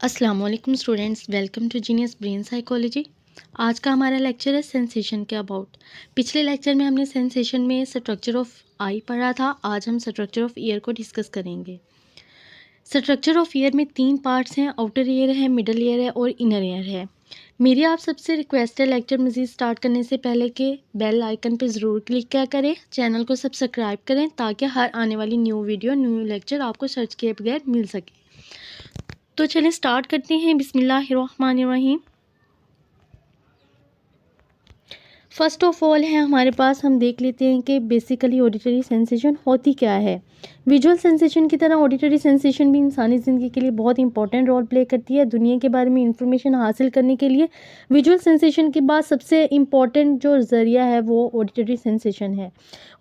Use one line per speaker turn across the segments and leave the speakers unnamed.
अस्सलाम वालेकुम students, welcome to genius brain psychology. आज का हमारा लेक्चर है सेंसेशन के अबाउट। पिछले लेक्चर में हमने सेंसेशन में स्ट्रक्चर ऑफ आई पढ़ा था। आज हम स्ट्रक्चर ऑफ ईयर को डिस्कस करेंगे। स्ट्रक्चर ऑफ ईयर में 3 पार्ट्स हैं, आउटर ईयर है, मिडल ईयर है और इनर ईयर है। मेरी आप सबसे रिक्वेस्ट है लेक्चर मज़ीद स्टार्ट करने से पहले कि बेल आइकन पर ज़रूर क्लिक किया करें, चैनल को सब्सक्राइब करें ताकि हर आने वाली न्यू वीडियो न्यू लेक्चर आपको सर्च किए बगैर मिल सके। तो चलें स्टार्ट करते हैं। बिस्मिल्लाहिर्रहमानिर्रहीम। फ़र्स्ट ऑफ ऑल है हमारे पास, हम देख लेते हैं कि बेसिकली ऑडिटरी सेंसेशन होती क्या है। विजुअल सेंसेशन की तरह ऑडिटरी सेंसेशन भी इंसानी ज़िंदगी के लिए बहुत इंपॉर्टेंट रोल प्ले करती है। दुनिया के बारे में इंफॉर्मेशन हासिल करने के लिए विजुअल सेंसेशन के बाद सबसे इम्पॉर्टेंट जो ज़रिया है वो ऑडिटरी सेंसेशन है।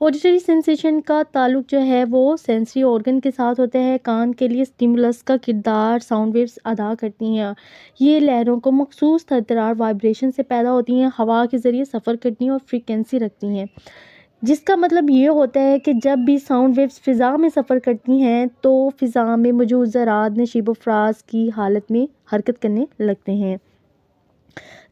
ऑडिटरी सेंसेशन का ताल्लुक जो है वो सेंसरी ऑर्गन के साथ होता है। कान के लिए स्टिमुलस का किरदार साउंड वेव्स अदा करती हैं। ये लहरों को मखसूस थरथरार वाइब्रेशन से पैदा होती हैं, हवा के ज़रिए सफ़र करती हैं और फ्रीक्वेंसी रखती हैं। जिसका मतलब ये होता है कि जब भी साउंड वेव्स फ़िज़ा में सफ़र करती हैं तो फ़िज़ा में मौजूद ज़रात नशीब फ़राज की हालत में हरकत करने लगते हैं।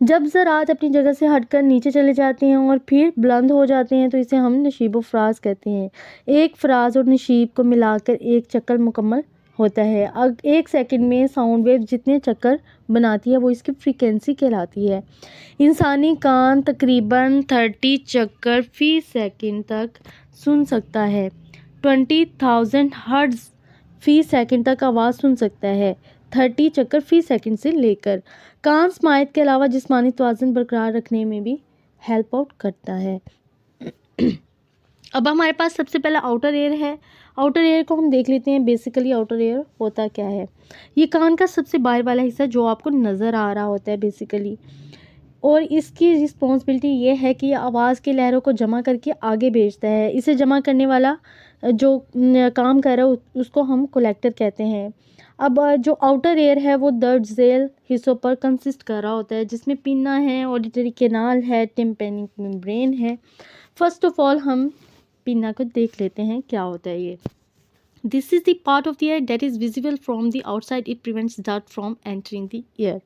जब ज़रात अपनी जगह से हटकर नीचे चले जाते हैं और फिर बुलंद हो जाते हैं तो इसे हम नशीब फ़राज कहते हैं। एक फ़राज और नशीब को मिलाकर एक चक्कर मुकम्मल होता है। अब 1 सेकंड में साउंड वेव जितने चक्कर बनाती है वो इसकी फ्रीक्वेंसी कहलाती है। इंसानी कान तकरीबन 30 चक्कर फ़ी सेकंड तक सुन सकता है। 20,000 हर्ट्ज़ फ़ी सेकंड तक आवाज़ सुन सकता है। 30 चक्कर फ़ी सेकंड से लेकर। कान स्माइथ के अलावा जिस्मानी तवाज़ुन बरकरार रखने में भी हेल्प आउट करता है। अब हमारे पास सबसे पहला आउटर एयर है। आउटर एयर को हम देख लेते हैं। बेसिकली आउटर एयर होता क्या है। ये कान का सबसे बाहर वाला हिस्सा जो आपको नज़र आ रहा होता है बेसिकली, और इसकी रिस्पॉन्सिबिलिटी ये है कि ये आवाज़ की लहरों को जमा करके आगे भेजता है। इसे जमा करने वाला जो काम कर रहा है उसको हम कलेक्टर कहते हैं। अब जो आउटर एयर है वो दर्ज झेल हिस्सों पर कंसिस्ट कर रहा होता है, जिसमें पिन्ना है, ऑडिटरी कैनाल है, टिम्पैनिक मेम्ब्रेन है। फर्स्ट ऑफ ऑल हम पिन्ना को देख लेते हैं क्या होता है ये। This is the part of the ear that is visible from the outside. It prevents dirt from entering the ear.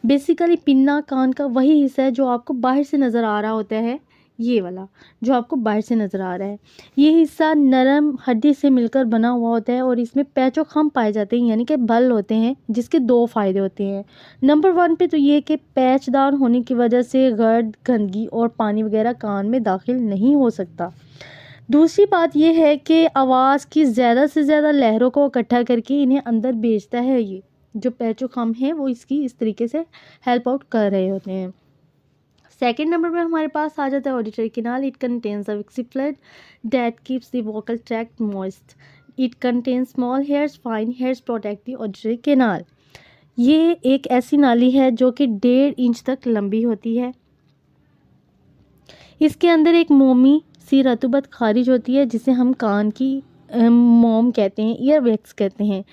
Basically pinna कान का वही हिस्सा है जो आपको बाहर से नज़र आ रहा होता है। ये वाला जो आपको बाहर से नज़र आ रहा है, ये हिस्सा नरम हड्डी से मिलकर बना हुआ होता है और इसमें पैचो खम पाए जाते हैं, यानी कि बल होते हैं, जिसके 2 फ़ायदे होते हैं। नंबर 1 पे तो ये कि पैचदार होने की वजह से गर्द, गंदगी और पानी वगैरह कान में दाखिल नहीं हो सकता। दूसरी बात यह है कि आवाज़ की ज़्यादा से ज़्यादा लहरों को इकट्ठा करके इन्हें अंदर भेजता है। ये जो पैचो खम है वो इसकी इस तरीके से हेल्प आउट कर रहे होते हैं। सेकेंड नंबर में हमारे पास आ जाता है auditory canal. It contains a waxy fluid that keeps the vocal tract moist. It contains small hairs, fine hairs protect the auditory canal. ये एक ऐसी नाली है जो कि 1.5 इंच तक लंबी होती है। इसके अंदर एक मोमी सी रतूबत खारिज होती है जिसे हम कान की मोम कहते हैं, ईयर वैक्स कहते हैं।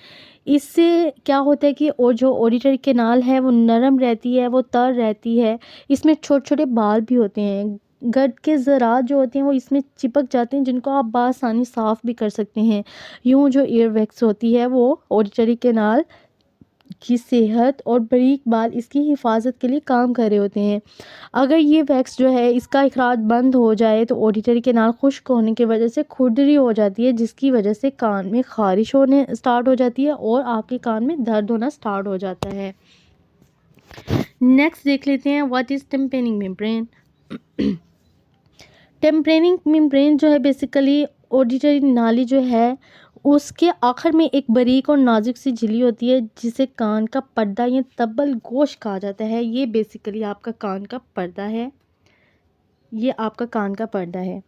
इससे क्या होता है कि और जो ऑडिटरी कैनाल है वो नरम रहती है, वो तर रहती है। इसमें छोटे छोटे बाल भी होते हैं। गर्द के ज़रात जो होते हैं वो इसमें चिपक जाते हैं, जिनको आप बासानी साफ़ भी कर सकते हैं। यूँ जो ईयर वैक्स होती है वो ऑडिटरी कैनाल की सेहत और बारीक बाल इसकी हिफाजत के लिए काम कर रहे होते हैं। अगर ये वैक्स जो है इसका इखराज बंद हो जाए तो ऑडिटरी कैनाल खुश्क होने की वजह से खुरदरी हो जाती है, जिसकी वजह से कान में ख़ारिश होने स्टार्ट हो जाती है और आपके कान में दर्द होना स्टार्ट हो जाता है। नेक्स्ट देख लेते हैं what is tympanic membrane. Tympanic membrane जो है बेसिकली ऑडिटरी नाली जो है उसके आखिर में एक बारीक और नाजुक सी झिल्ली होती है जिसे कान का पर्दा या तबल गोश कहा जाता है। ये बेसिकली आपका कान का पर्दा है। ये आपका कान का पर्दा है।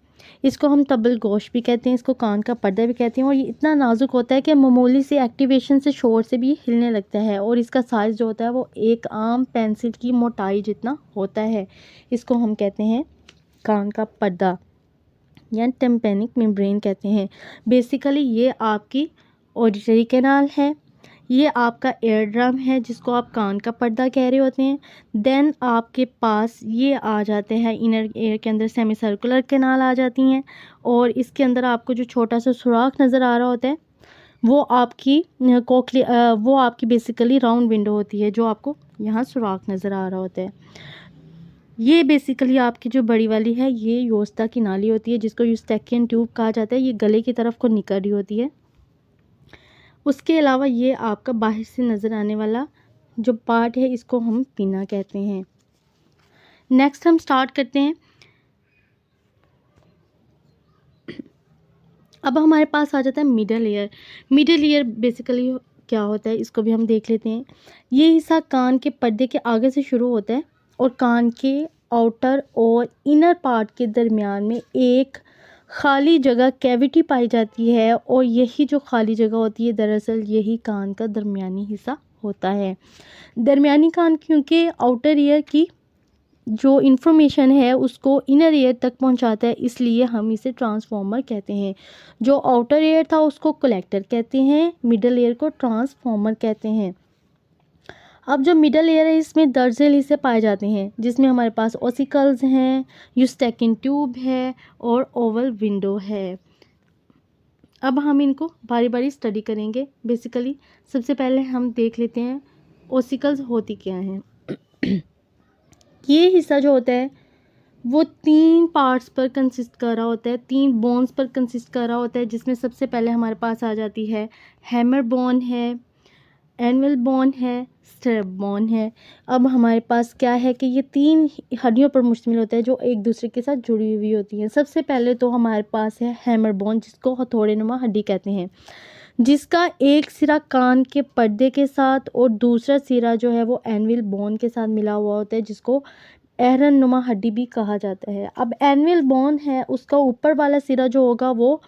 इसको हम तबल गोश भी कहते हैं, इसको कान का पर्दा भी कहते हैं। और ये इतना नाजुक होता है कि मामूली से एक्टिवेशन से शोर से भी हिलने लगता है। और इसका साइज़ जो होता है वो एक आम पेंसिल की मोटाई जितना होता है। इसको हम कहते हैं कान का पर्दा या टिम्पैनिक मेम्ब्रेन कहते हैं। बेसिकली ये आपकी ऑडिटरी कैनाल है। ये आपका एयर ड्रम है जिसको आप कान का पर्दा कह रहे होते हैं। देन आपके पास ये आ जाते हैं इनर एयर के अंदर सेमी सर्कुलर कैनाल आ जाती हैं और इसके अंदर आपको जो छोटा सा सुराख नज़र आ रहा होता है वो आपकी बेसिकली राउंड विंडो होती है, जो आपको यहाँ सुराख नज़र आ रहा होता है। ये बेसिकली आपकी जो बड़ी वाली है ये योस्ता की नाली होती है, जिसको यूस्टैकियन ट्यूब कहा जाता है। ये गले की तरफ को निकल रही होती है। उसके अलावा ये आपका बाहर से नज़र आने वाला जो पार्ट है इसको हम पीना कहते हैं। नेक्स्ट हम स्टार्ट करते हैं। अब हमारे पास आ जाता है middle ear. Middle ear basically क्या होता है इसको भी हम देख लेते हैं। ये हिस्सा कान के पर्दे के आगे से शुरू होता है और कान के आउटर और इनर पार्ट के दरमियान में एक खाली जगह कैविटी पाई जाती है, और यही जो खाली जगह होती है दरअसल यही कान का दरमियानी हिस्सा होता है। दरमियानी कान क्योंकि आउटर ईयर की जो इन्फॉर्मेशन है उसको इनर ईयर तक पहुंचाता है, इसलिए हम इसे ट्रांसफॉर्मर कहते हैं। जो आउटर ईयर था उसको कलेक्टर कहते हैं, मिडल ईयर को ट्रांसफॉर्मर कहते हैं। अब जो मिडल ईयर है इसमें दर्जन हिस्से पाए जाते हैं, जिसमें हमारे पास ओसिकल्स हैं, यूस्टैकियन ट्यूब है और ओवल विंडो है। अब हम इनको बारी बारी स्टडी करेंगे। बेसिकली सबसे पहले हम देख लेते हैं ओसिकल्स होती क्या हैं। ये हिस्सा जो होता है वो 3 पार्ट्स पर कंसिस्ट कर रहा होता है, 3 बोन्स पर कंसिस्ट कर रहा होता है, जिसमें सबसे पहले हमारे पास आ जाती है हैमर बोन है, एनुअल बोन है, स्टेरप बोन है। अब हमारे पास क्या है कि ये 3 हड्डियों पर मुश्तमिल होता है जो एक दूसरे के साथ जुड़ी हुई होती हैं। सबसे पहले तो हमारे पास है हैमर बोन, जिसको हथौड़े नुमा हड्डी कहते हैं, जिसका एक सिरा कान के पर्दे के साथ और दूसरा सिरा जो है वो एनुअल बोन के साथ मिला हुआ होता है, जिसको एरन नुमा हड्डी भी कहा जाता है। अब एनुअल बोन है उसका ऊपर वाला सिरा जो होगा वो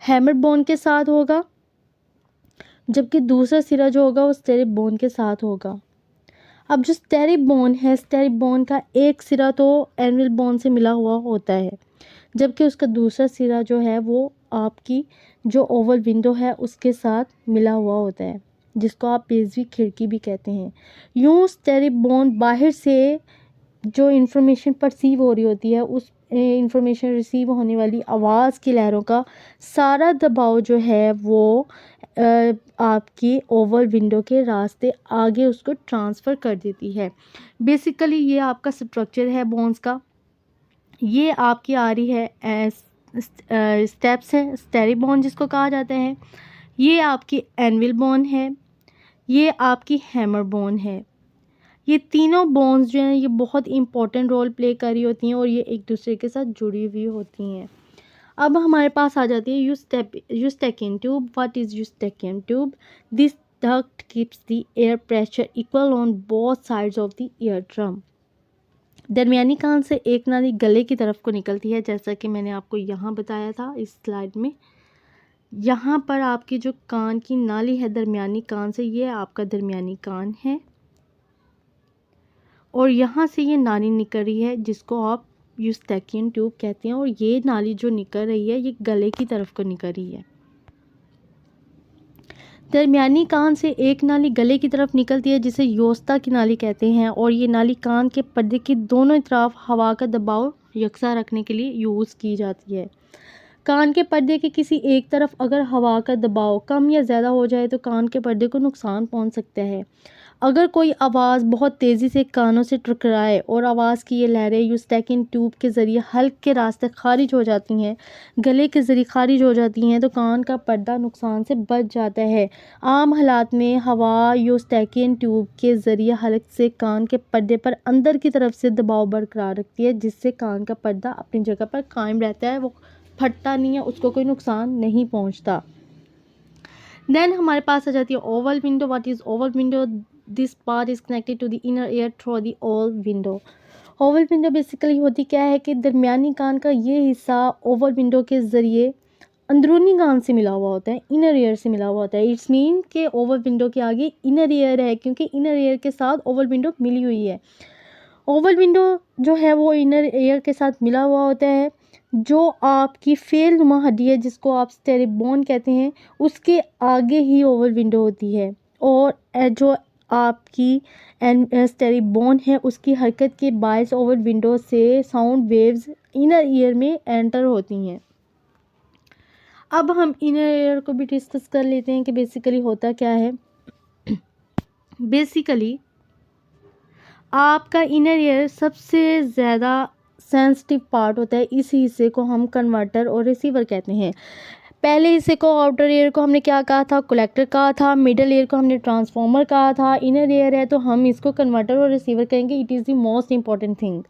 हैमर बोन के साथ होगा, जबकि दूसरा सिरा जो होगा वो स्टेरिक बोन के साथ होगा। अब जो स्टेरिक बोन है, स्टेरिक बोन का एक सिरा तो एनुअल बोन से मिला हुआ होता है, जबकि उसका दूसरा सिरा जो है वो आपकी जो ओवल विंडो है उसके साथ मिला हुआ होता है, जिसको आप पेजवी खिड़की भी कहते हैं। यूँ स्टेरिक बोन बाहर से जो इन्फॉर्मेशन परसीव हो रही होती है, उस इंफॉर्मेशन रिसीव होने वाली आवाज़ की लहरों का सारा दबाव जो है वो आपकी ओवल विंडो के रास्ते आगे उसको ट्रांसफ़र कर देती है। बेसिकली ये आपका स्ट्रक्चर है बोन्स का। ये आपकी आ रही है स्टेप्स है, स्टेरिक बोन जिसको कहा जाता है। ये आपकी एनुअल बोन है, ये आपकी हैमर बोन है। ये तीनों बोन्स जो हैं ये बहुत इंपॉर्टेंट रोल प्ले कर रही होती हैं और ये एक दूसरे के साथ जुड़ी हुई होती हैं। अब हमारे पास आ जाती है Eustachian tube. What is Eustachian tube? This duct keeps the air pressure equal on both sides of the ear drum. दरमियानी कान से एक नाली गले की तरफ को निकलती है, जैसा कि मैंने आपको यहाँ बताया था इस स्लाइड में। यहाँ पर आपकी जो कान की नाली है दरमियानी कान से, ये आपका दरमियानी कान है, और यहाँ से ये नाली निकल रही है जिसको आप यूस्टैकियन ट्यूब कहते हैं, और ये नाली जो निकल रही है ये गले की तरफ को निकल रही है। दरमियानी कान से एक नाली गले की तरफ निकलती है जिसे योस्ता की नाली कहते हैं, और ये नाली कान के पर्दे की दोनों तरफ हवा का दबाव यकसा रखने के लिए यूज़ की जाती है। कान के पर्दे के किसी एक तरफ अगर हवा का दबाव कम या ज़्यादा हो जाए तो कान के पर्दे को नुकसान पहुंच सकता है। अगर कोई आवाज़ बहुत तेज़ी से कानों से टकराए और आवाज़ की ये लहरें यूस्टैकियन ट्यूब के ज़रिए हल्क के रास्ते खारिज हो जाती हैं, गले के ज़रिए खारिज हो जाती हैं, तो कान का पर्दा नुकसान से बच जाता है। आम हालात में हवा यूस्टैकियन ट्यूब के ज़रिए हल्क से कान के पर्दे पर अंदर की तरफ से दबाव बरकरार रखती है, जिससे कान का पर्दा अपनी जगह पर कायम रहता है, वो फटता नहीं है, उसको कोई नुकसान नहीं पहुंचता। देन हमारे पास आ जाती है oval window. What is oval window? This part is connected to the inner ear through the oval window. Oval window basically होती क्या है कि दरमियानी कान का ये हिस्सा ओवल विंडो के ज़रिए अंदरूनी कान से मिला हुआ होता है, इनर ईयर से मिला हुआ होता है। इट्स मीन कि ओवल विंडो के आगे इनर ईयर है, क्योंकि इनर ईयर के साथ ओवल विंडो मिली हुई है। ओवल विंडो जो है वो इनर ईयर के साथ मिला हुआ होता है। जो आपकी फेल नुमा हड्डी है जिसको आप स्टेरिक बोन कहते हैं, उसके आगे ही ओवल विंडो होती है, और जो आपकी स्टेरिक बोन है उसकी हरकत के बायस ओवल विंडो से साउंड वेव्स इनर ईयर में एंटर होती हैं। अब हम इनर ईयर को भी डिस्कस कर लेते हैं कि बेसिकली होता क्या है। बेसिकली आपका इनर ईयर सबसे ज़्यादा सेंसिटिव पार्ट होता है। इस हिस्से को हम कन्वर्टर और रिसीवर कहते हैं। पहले हिस्से को आउटर ईयर को हमने क्या कहा था, कलेक्टर कहा था। मिडल ईयर को हमने ट्रांसफार्मर कहा था। इनर ईयर है तो हम इसको कन्वर्टर और रिसीवर कहेंगे। It is the most important thing.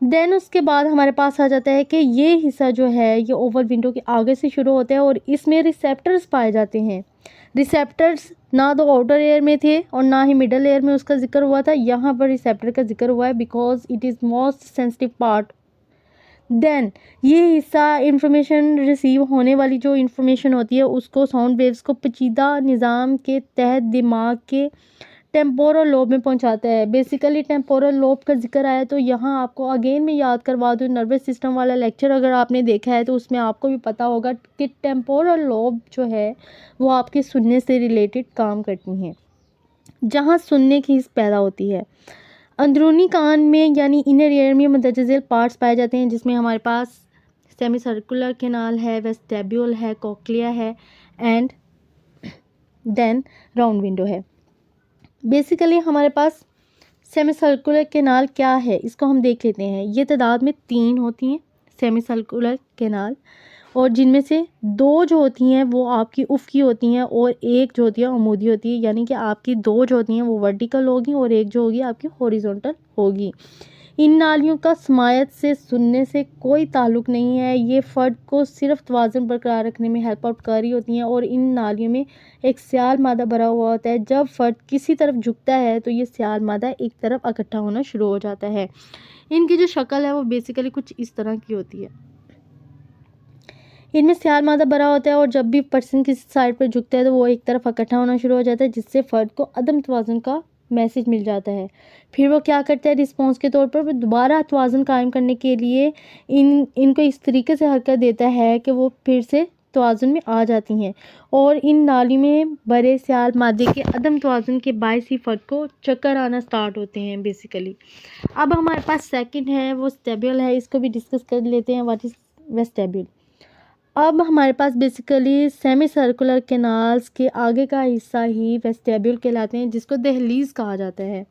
Then उसके बाद हमारे पास आ जाता है कि ये हिस्सा जो है ये ओवल विंडो के आगे से शुरू होता है और इसमें रिसेप्टर्स पाए जाते हैं। रिसेप्टर्स ना तो आउटर एयर में थे और ना ही मिडल एयर में उसका जिक्र हुआ था। यहाँ पर रिसेप्टर का जिक्र हुआ है because it is most sensitive part. Then ये हिस्सा इंफॉर्मेशन रिसीव होने वाली जो इंफॉर्मेशन होती है उसको साउंड वेव्स को पेचीदा निज़ाम के तहत दिमाग के टेम्पोरल लोब में पहुंचाता है। बेसिकली टेम्पोरल लोब का जिक्र आया तो यहाँ आपको अगेन मैं याद करवा दूँ, नर्वस सिस्टम वाला लेक्चर अगर आपने देखा है तो उसमें आपको भी पता होगा कि टेम्पोरल लोब जो है वो आपके सुनने से रिलेटेड काम करती हैं, जहाँ सुनने की हिस्स पैदा होती है। अंदरूनी कान में यानी इनर ईयर में मुतज़िल पार्ट्स पाए जाते हैं जिसमें हमारे पास सेमी सर्कुलर कैनाल है, वेस्टिब्यूल है, कोक्लिया है एंड देन राउंड विंडो है। बेसिकली हमारे पास सेमी सर्कुलर कैनाल क्या है इसको हम देख लेते हैं। ये तादाद में 3 होती हैं सेमी सर्कुलर कैनाल, और जिनमें से 2 जो होती हैं वो आपकी उफ़क़ी होती हैं और एक जो होती है अमूदी होती है। यानी कि आपकी 2 जो होती हैं वो वर्टिकल होगी और एक जो होगी आपकी हॉरिजॉन्टल होगी। इन नालियों का समायत से सुनने से कोई ताल्लुक़ नहीं है। ये फ़र्द को सिर्फ तवाज़ुन बरकरार रखने में हेल्प आउट कर रही होती हैं और इन नालियों में एक सियाल मादा भरा हुआ होता है। जब फ़र्द किसी तरफ झुकता है तो ये सियाल मादा एक तरफ इकट्ठा होना शुरू हो जाता है। इनकी जो शक्ल है वो बेसिकली कुछ इस तरह की होती है। इनमें सियाल मादा भरा होता है और जब भी पर्सन किसी साइड पर झुकता है तो वो एक तरफ इकट्ठा होना शुरू हो जाता है, जिससे फ़र्द को अदम तवाज़ुन का मैसेज मिल जाता है। फिर वो क्या करता है, रिस्पॉन्स के तौर पर वो दोबारा तवाज़ुन कायम करने के लिए इनको इस तरीके से हरकत देता है कि वो फिर से तवाज़ुन में आ जाती हैं और इन नाली में बड़े सियाल मादे के अदम तवाज़ुन के बायस ही फ़र्द को चक्कर आना स्टार्ट होते हैं बेसिकली। अब हमारे पास सेकंड है वो वेस्टिब्यूल है, इसको भी डिस्कस कर लेते हैं। What is vestibule. अब हमारे पास बेसिकली सेमी सर्कुलर कैनाल्स के आगे का हिस्सा ही वेस्टिब्यूल कहलाते हैं, जिसको दहलीज कहा जाता है।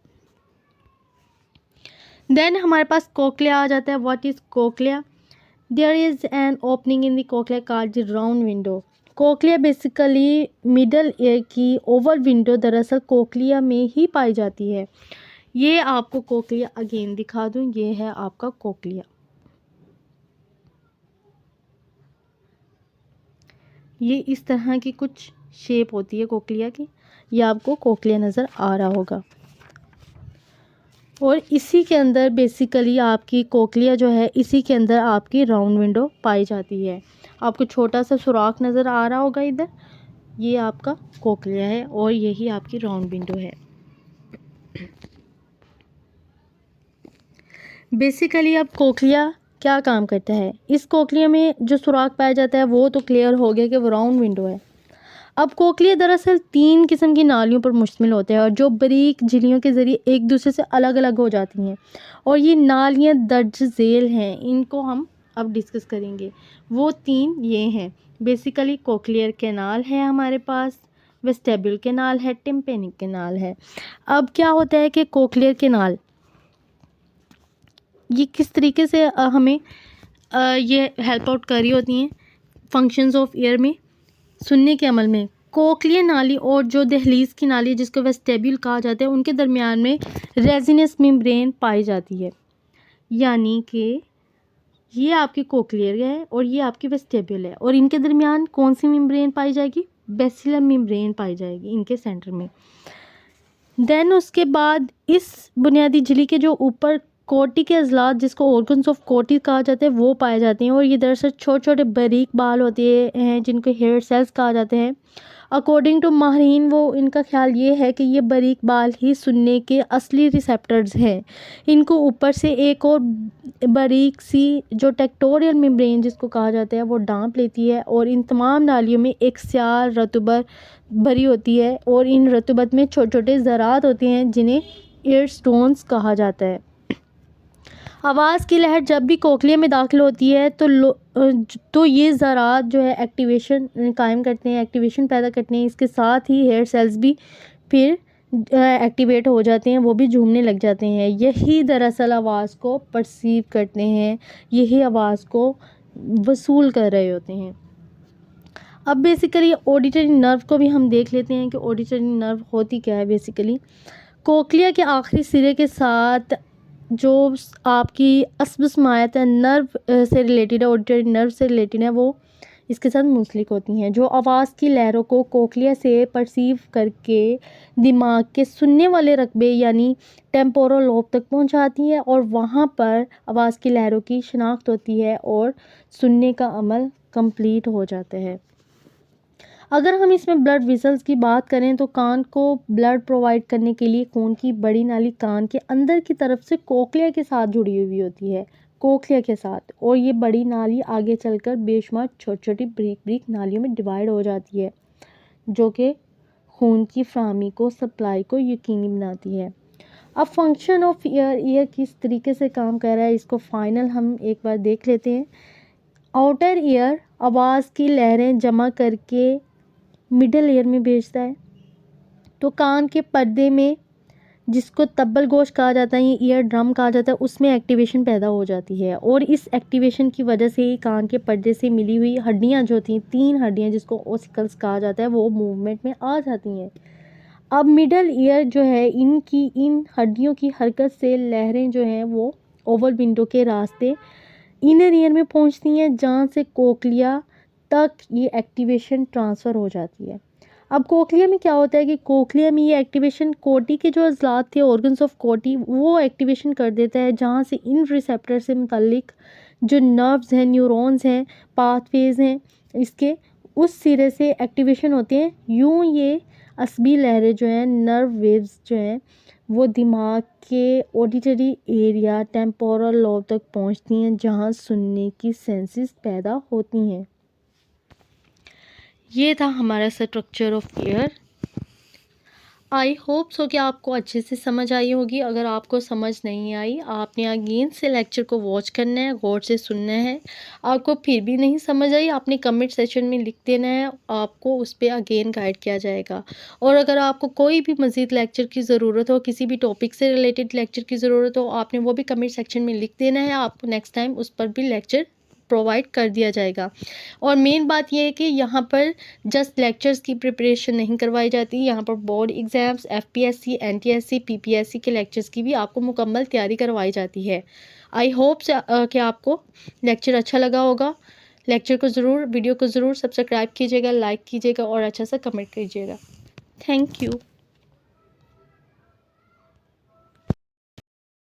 देन हमारे पास कोक्लिया आ जाता है। What is cochlea. There is an opening in the cochlea called the round window. Cochlea basically middle ear की ओवल विंडो दरअसल कोक्लिया में ही पाई जाती है। ये आपको कोक्लिया अगेन दिखा दूँ, ये है आपका कोक्लिया। ये इस तरह की कुछ शेप होती है कोक्लिया की, ये आपको कोक्लिया नज़र आ रहा होगा और इसी के अंदर बेसिकली आपकी कोक्लिया जो है इसी के अंदर आपकी राउंड विंडो पाई जाती है। आपको छोटा सा सुराख नज़र आ रहा होगा इधर, ये आपका कोक्लिया है और यही आपकी राउंड विंडो है। बेसिकली अब कोक्लिया क्या काम करता है। इस कोक्लिया में जो सुराख पाया जाता है वो तो क्लियर हो गया कि वो राउंड विंडो है। अब कोक्लिया दरअसल 3 किस्म की नालियों पर मुश्तमिल होते हैं और जो बारीक झिल्लियों के ज़रिए एक दूसरे से अलग अलग हो जाती हैं और ये नालियाँ दर्ज झेल हैं। इनको हम अब डिस्कस करेंगे। वो 3 ये हैं। बेसिकली कोक्लियर कैनाल है हमारे पास, वेस्टिब्यूल कैनाल है, टिम्पेनिक कैनाल है। अब क्या होता है कि कोक्लियर कैनाल ये किस तरीके से हमें ये हेल्प आउट कर रही होती हैं फंक्शंस ऑफ ईयर में, सुनने के अमल में। कोक्लियर नाली और जो दहलीज की नाली जिसको वेस्टिब्यूल कहा जाता है उनके दरमियान में रेजिनस मेम्ब्रेन पाई जाती है। यानी कि ये आपकी कोक्लियर है और ये आपकी वेस्टिब्यूल है और इनके दरमियान कौन सी मेम्ब्रेन पाई जाएगी, बेसिलर मेम्ब्रेन पाई जाएगी इनके सेंटर में। देन उसके बाद इस बुनियादी झिल्ली के जो ऊपर कोटी के अज़लात जिसको ऑर्गन्स ऑफ कोटी कहा जाता है वो पाए जाते हैं और ये दरअसल छोटे छोटे बारीक बाल होते हैं जिनको हेयर सेल्स कहा जाते हैं। अकॉर्डिंग टू माहिरीन वो इनका ख्याल ये है कि ये बारीक बाल ही सुनने के असली रिसेप्टर्स हैं। इनको ऊपर से एक और बारीक सी जो टेक्टोरियल मेम्ब्रेन जिसको कहा जाता है वो ढांप लेती है और इन तमाम नालियों में एक स्याल रतूबत भरी होती है और इन रतूबत में छोटे छोटे ज़रात होते हैं जिन्हें ईयर स्टोन्स कहा जाता है। आवाज़ की लहर जब भी कोक्लिया में दाखिल होती है तो तो ये ज़रात जो है एक्टिवेशन कायम करते हैं, एक्टिवेशन पैदा करते हैं। इसके साथ ही हेयर सेल्स भी फिर एक्टिवेट हो जाते हैं, वो भी झूमने लग जाते हैं। यही दरअसल आवाज़ को परसीव करते हैं, यही आवाज़ को वसूल कर रहे होते हैं। अब बेसिकली ऑडिटरी नर्व को भी हम देख लेते हैं कि ऑडिटरी नर्व होती क्या है। बेसिकली कोक्लिया के आखिरी सिरे के साथ जो आपकी अस्बस्मायत नर्व से रिलेटेड है, ऑडिटरी नर्व से रिलेटेड है, वो इसके साथ मुंसलिक होती हैं, जो आवाज़ की लहरों को कोक्लिया से परसीव करके दिमाग के सुनने वाले रकबे यानी टेम्पोरल लोब तक पहुंचाती है और वहां पर आवाज़ की लहरों की शिनाख्त होती है और सुनने का अमल कंप्लीट हो जाता है। अगर हम इसमें ब्लड वेसल्स की बात करें तो कान को ब्लड प्रोवाइड करने के लिए खून की बड़ी नाली कान के अंदर की तरफ से कोक्लिया के साथ जुड़ी हुई होती है, कोक्लिया के साथ, और ये बड़ी नाली आगे चलकर बेशुमार छोटी छोटी ब्रीक ब्रीक नालियों में डिवाइड हो जाती है, जो कि खून की फ्राहमी को, सप्लाई को यकीनी बनाती है। अब फंक्शन ऑफ ईयर किस तरीके से काम कर रहा है, इसको फाइनल हम एक बार देख लेते हैं। आउटर ईयर आवाज़ की लहरें जमा करके मिडल ईयर में भेजता है। तो कान के पर्दे में, जिसको तब्बल गोश कहा जाता है, ये ईयर ड्रम कहा जाता है, उसमें एक्टिवेशन पैदा हो जाती है और इस एक्टिवेशन की वजह से ही कान के पर्दे से मिली हुई हड्डियां जो थी, 3 हड्डियां जिसको ओसिकल्स कहा जाता है, वो मूवमेंट में आ जाती हैं। अब मिडल ईयर जो है, इन हड्डियों की हरकत से लहरें जो हैं वो ओवल विंडो के रास्ते इनर ईयर में पहुंचती हैं, जहाँ से कोक्लिया तक ये एक्टिवेशन ट्रांसफ़र हो जाती है। अब कोक्लिया में क्या होता है कि कोक्लिया में ये एक्टिवेशन कोटी के जो अज़लात थे, ऑर्गन्स ऑफ कोटी, वो एक्टिवेशन कर देता है, जहाँ से इन रिसेप्टर से मुतल्लिक जो नर्व्स हैं, न्यूरॉन्स हैं, पाथवेज हैं, इसके उस सिरे से एक्टिवेशन होते हैं। यूँ ये असबी लहरें जो हैं, नर्व वेव्स जो हैं, वो दिमाग के ऑडिटरी एरिया टेम्पोरल लोब तक पहुंचती हैं, जहां सुनने की सेंसेस पैदा होती हैं। ये था हमारा structure of year. I hope so कि आपको अच्छे से समझ आई होगी। अगर आपको समझ नहीं आई, आपने अगेन से लेक्चर को वॉच करना है, गौर से सुनना है। आपको फिर भी नहीं समझ आई, आपने कमेंट सेक्शन में लिख देना है, आपको उस पर अगेन गाइड किया जाएगा। और अगर आपको कोई भी मज़ीद लेक्चर की ज़रूरत हो, किसी भी टॉपिक से रिलेटेड लेक्चर की ज़रूरत हो, आपने वो भी कमेंट सेक्शन में लिख देना है, आपको नेक्स्ट टाइम उस पर भी लेक्चर प्रोवाइड कर दिया जाएगा। और मेन बात यह है कि यहाँ पर जस्ट लेक्चर्स की प्रिपरेशन नहीं करवाई जाती, यहाँ पर board exams, FPSC, NTSC, PPSC के लेक्चर्स की भी आपको मुकम्मल तैयारी करवाई जाती है। आई होप कि आपको लेक्चर अच्छा लगा होगा। लेक्चर को ज़रूर, वीडियो को ज़रूर सब्सक्राइब कीजिएगा, लाइक कीजिएगा और अच्छा सा कमेंट कीजिएगा। Thank you.